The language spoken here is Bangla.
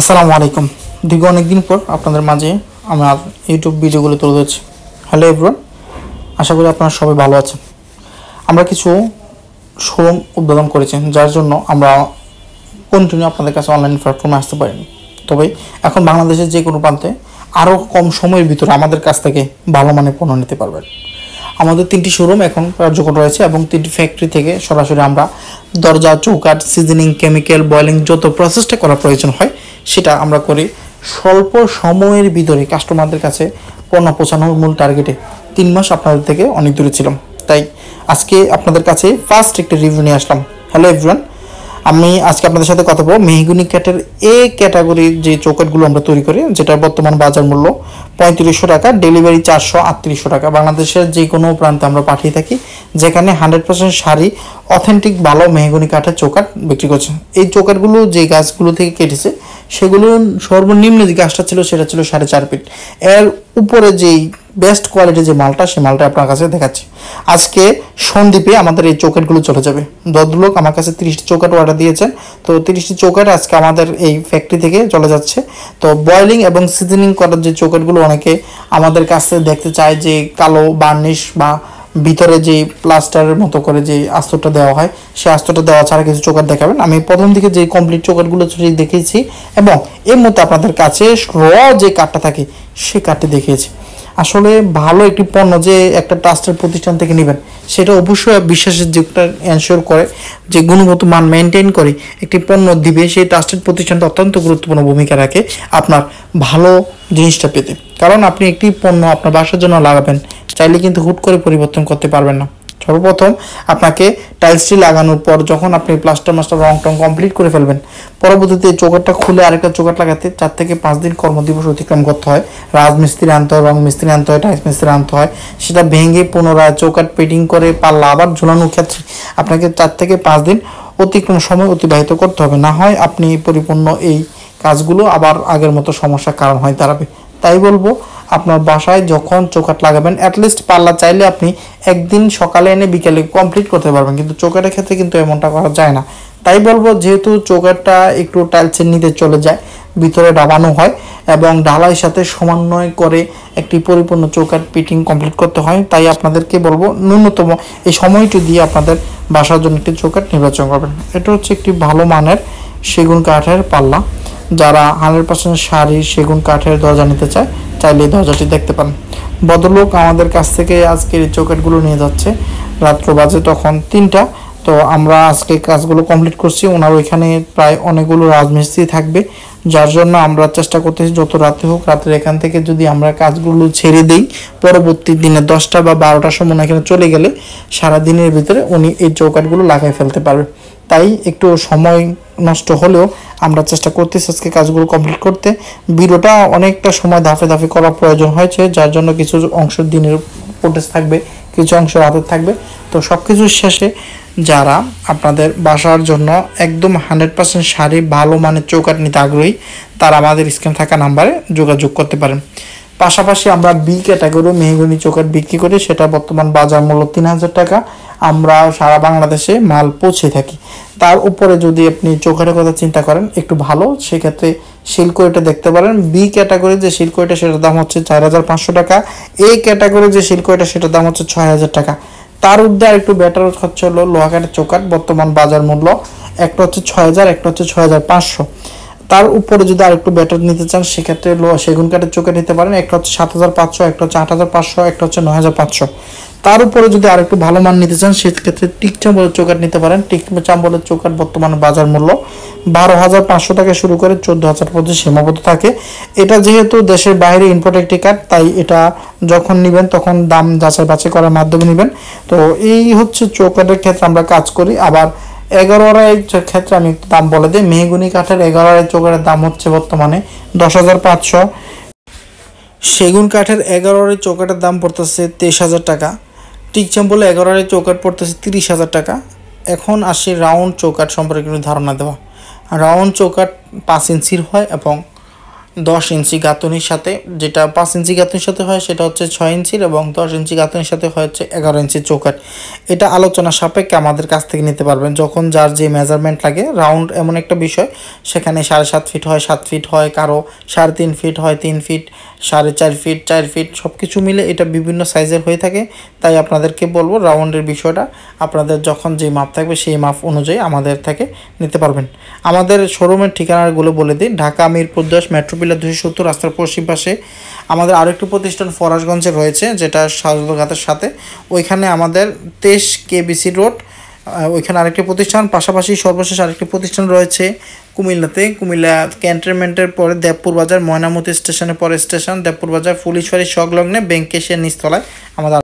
আসসালামু আলাইকুম। দীর্ঘ অনেকদিন পর আপনাদের মাঝে আমার ইউটিউব ভিডিওগুলো তুলে ধরছি। হ্যালো এভরিওয়ান, আশা করি আপনারা সবাই ভালো আছেন। আমরা কিছু শোরুম উদ্বোধন করেছি, যার জন্য আমরা কন্টিনিউ আপনাদের কাছে অনলাইন প্ল্যাটফর্মে আসতে পারিনি। তবে এখন বাংলাদেশের যে কোনো প্রান্তে আরও কম সময়ের ভিতরে আমাদের কাছ থেকে ভালো মানের পণ্য নিতে পারবেন। আমাদের 3টি শোরুম এখন কার্যকর রয়েছে এবং 3টি ফ্যাক্টরি থেকে সরাসরি আমরা দরজা, চৌকাঠ, সিজনিং, কেমিক্যাল, বয়েলিং যত প্রসেসটা করা প্রয়োজন হয় সেটা আমরা করি স্বল্প সময়ের ভিতরে কাস্টমারদের কাছে পণ্য পৌঁছানোর মূল টার্গেটে। 3 মাস আপনাদের থেকে অনেক দূরে ছিলাম, তাই আজকে আপনাদের কাছে ফার্স্ট একটা রিভিউ নিয়ে আসলাম। হ্যালো এভরিওয়ান, আমি আজকে আপনাদের সাথে কথা বলবো মেহগনি কাঠের এ ক্যাটাগরির যে চৌকাঠগুলো আমরা তৈরি করি, যেটার বর্তমান বাজার মূল্য 3500 টাকা, ডেলিভারি 438 টাকা। বাংলাদেশের যে কোনো প্রান্তে আমরা পাঠিয়ে থাকি, যেখানে 100% শাড়ি অথেন্টিক ভালো মেহগনি কাঠের চৌকাঠ বিক্রি করছে। এই চৌকাঠগুলো যে গাছগুলো থেকে কেটেছে সেগুলো সর্বনিম্ন যে গাছটা ছিল সেটা ছিল 4.5 ফিট। এর উপরে যেই বেস্ট কোয়ালিটির যে মালটা, সেই মালটা আপনার কাছে দেখাচ্ছি। আজকে সন্দ্বীপে আমাদের এই চৌকাঠগুলো চলে যাবে। ভদ্রলোক আমার কাছে 30টি চৌকাঠ অর্ডার দিয়েছেন, তো 30টি চৌকাঠ আজকে আমাদের এই ফ্যাক্টরি থেকে চলে যাচ্ছে। তো বয়েলিং এবং সিজনিং করার যে চৌকাঠগুলো অনেকে আমাদের কাছে দেখতে চায়, যে কালো বার্নিশ বা ভিতরে যে প্লাস্টারের মতো করে যে আস্তরটা দেওয়া হয়, সেই আস্তরটা দেওয়া ছাড়া কিছু চৌকাঠ দেখাবেন। আমি প্রথম দিকে যে কমপ্লিট চৌকাঠগুলো দেখিয়েছি এবং এর মধ্যে আপনাদের কাছে র যে কাঠটা থাকে সেই কাঠটি দেখিয়েছি। আসলে ভালো একটি পণ্য যে একটা ট্রাস্টের প্রতিষ্ঠান থেকে নেবেন, সেটা অবশ্যই বিশ্বাসের যুগটা এনশিওর করে, যে গুণগত মান মেনটেন করে একটি পণ্য দিবে। সেই ট্রাস্টেড প্রতিষ্ঠানটা অত্যন্ত গুরুত্বপূর্ণ ভূমিকা রাখে আপনার ভালো জিনিসটা পেতে। কারণ আপনি একটি পণ্য আপনার বাসার জন্য লাগাবেন, চাইলে কিন্তু হুট করে পরিবর্তন করতে পারবেন না। সর্বপ্রথম আপনাকে টাইলসটি লাগানোর পর যখন আপনি প্লাস্টার রং টং কমপ্লিট করে ফেলবেন, পরবর্তীতে চৌকাঠটা খুলে আরেকটা চৌকাঠ লাগাতে 4 থেকে 5 দিন কর্মদিবস অতিক্রম করতে হয়। রাজমিস্ত্রি আনতে হয়, রং মিস্ত্রি আনতে হয়, টাইলস মিস্ত্রি আনতে হয়। সেটা ভেঙে পুনরায় চৌকাঠ পেটিং করে পাল্লা আবার ঝুলানোর ক্ষেত্রে আপনাকে 4 থেকে 5 দিন অতিক্রম সময় অতিবাহিত করতে হবে। না হয় আপনি পরিপূর্ণ এই কাজগুলো আবার আগের মতো সমস্যার কারণ হয়ে দাঁড়াবে। তাই বলবো, আপনার বাসায় যখন চৌকাঠ লাগাবেন, অ্যাটলিস্ট পাল্লা চাইলে আপনি একদিন সকালে এনে বিকেলে কমপ্লিট করতে পারবেন, কিন্তু চৌকাঠের ক্ষেত্রে কিন্তু এমনটা করা যায় না। তাই বলবো, যেহেতু চৌকাঠটা একটু টাইলসের নিচে চলে যায়, ভিতরে ডাবানো হয় এবং ঢালাইয়ের সাথে সমন্বয় করে একটি পরিপূর্ণ চৌকাঠ ফিটিং কমপ্লিট করতে হয়, তাই আপনাদেরকে বলবো ন্যূনতম এই সময়টি দিয়ে আপনাদের বাসার জন্য একটি চৌকাঠ নির্বাচন করবেন। এটা হচ্ছে একটি ভালো মানের সেগুন কাঠের পাল্লা। যারা 100% শাড়ি সেগুন কাঠের দরজা নিতে চাইলে এই দরজাটি দেখতে পান। ভদ্রলোক আমাদের কাছ থেকে আজকের এই চৌকাঠগুলো নিয়ে যাচ্ছে। রাত্র বাজে তখন 3টা। তো আমরা আজকে কাজগুলো কমপ্লিট করছি। ওনার ওইখানে প্রায় অনেকগুলো রাজমিস্ত্রি থাকবে, যার জন্য আমরা চেষ্টা করতেছি যত রাতে হোক, রাতের এখান থেকে যদি আমরা কাজগুলো ছেড়ে দিই, পরবর্তী দিনে 10টা বা 12টার সময় এখানে চলে গেলে সারাদিনের ভিতরে উনি এই চৌকাঠগুলো লাগাই ফেলতে পারবে। তাই একটু সময় নষ্ট হলেও আমরা চেষ্টা করতেছি আজকে কাজগুলো কমপ্লিট করতে। ভিডিওটা অনেকটা সময় ধাপে ধাপে করার প্রয়োজন হয়েছে, যার জন্য কিছু অংশ দিনের ফুটেজ থাকবে, কিছু অংশ রাতের থাকবে। তো সব কিছুর শেষে যারা আপনাদের বাসার জন্য একদম 100% শাড়ি ভালো মানের চৌকাঠ নিতে আগ্রহী, তারা আমাদের স্ক্রিনে থাকা নাম্বারে যোগাযোগ করতে পারেন। পাশাপাশি আমরা বি ক্যাটাগরি মেহগনি চৌকাঠ বিক্রি করি, সেটা বর্তমান বাজার মূল্য 3000 টাকা। আমরা সারা বাংলাদেশে মাল পৌঁছে থাকি। তার উপরে যদি আপনি চৌকাঠের কথা চিন্তা করেন একটু ভালো, সেক্ষেত্রে শিলকড়িটা দেখতে পারেন। বি ক্যাটাগরি যে শিলকড়িটা সেটার দাম হচ্ছে 4500 টাকা। এ ক্যাটাগরি যে শিলকড়িটা সেটার দাম হচ্ছে 6000 টাকা। তার ঊর্ধ্বে একটু বেটার হচ্ছে হলো লোহা কাঠের চৌকাঠ, বর্তমান বাজার মূল্য একটা হচ্ছে 6000, একটা হচ্ছে 6500। তার উপরে যদি আরেকটু বেটার নিতে চান, সেক্ষেত্রে সেগুন কাঠের চৌকাঠ নিতে পারেন। একটা হচ্ছে 7500, একটা হচ্ছে 8500, একটা হচ্ছে 9500। তার উপরে যদি আরেকটু ভালো মান নিতে চান, সেক্ষেত্রে টিক চাম্বলের চৌকাঠ নিতে পারেন। টিক চাম্বলের চৌকাঠ বর্তমানে বাজার মূল্য 12500 থেকে শুরু করে 14000 পর্যন্ত সীমাবদ্ধ থাকে। এটা যেহেতু দেশের বাইরে ইম্পোর্ট একটি কাঠ, তাই এটা যখন নেবেন তখন দাম যাচাই বাছাই করার মাধ্যমে নেবেন। তো এই হচ্ছে চৌকাঠের ক্ষেত্রে আমরা কাজ করি। আবার 11 আড়াইয়ের ক্ষেত্রে আমি একটু দাম বলে দিই। মেহগনি কাঠের 11 আড়াই চৌকাঠের দাম হচ্ছে বর্তমানে 10500। সেগুন কাঠের 11 আড়াই চৌকাঠের দাম পড়তেছে 23000 টাকা। টিক চাম্বলে 11 আড়াই চৌকাঠ পড়তেছে 30000 টাকা। এখন আসি রাউন্ড চৌকাঠ সম্পর্কে একটু ধারণা দেওয়া। রাউন্ড চৌকাঠ 5 ইঞ্চির হয় এবং 10 ইঞ্চি গাঁথনির সাথে, যেটা 5 ইঞ্চি গাঁথনির সাথে হয় সেটা হচ্ছে 6 ইঞ্চির, এবং 10 ইঞ্চি গাঁথনির সাথে হয় হচ্ছে 11 ইঞ্চি চৌকাঠ। এটা আলোচনা সাপেক্ষে আমাদের কাছ থেকে নিতে পারবেন, যখন যার যে মেজারমেন্ট লাগে। রাউন্ড এমন একটা বিষয়, সেখানে 7.5 ফিট হয়, 7 ফিট হয়, কারো 3.5 ফিট হয়, 3 ফিট, 4.5 ফিট, 4 ফিট, সব কিছু মিলে এটা বিভিন্ন সাইজের হয়ে থাকে। তাই আপনাদেরকে বলবো রাউন্ডের বিষয়টা আপনাদের যখন যে মাপ থাকবে সেই মাপ অনুযায়ী আমাদের থেকে নিতে পারবেন। আমাদের শোরুমের ঠিকানাগুলো বলে দিই। ঢাকা মিরপুর 10 মেট্রো পিলার 270 রাস্তার পশ্চিম পাশে আমাদের আরেকটি প্রতিষ্ঠান ফরাসগঞ্জে রয়েছে, যেটা সদরঘাটের সাথে। ওইখানে আমাদের 23 কেবিসি রোড, ওইখানে আরেকটি প্রতিষ্ঠান। পাশাপাশি সর্বশেষ আরেকটি প্রতিষ্ঠান রয়েছে কুমিল্লাতে। কুমিল্লা ক্যান্টনমেন্টের পরে দেবপুর বাজার, ময়নামতি স্টেশনের পরে স্টেশন দেবপুর বাজার, পুলিশ ফাঁড়ি সংলগ্নে ব্যাংক এশিয়ার নিচতলায় আমাদের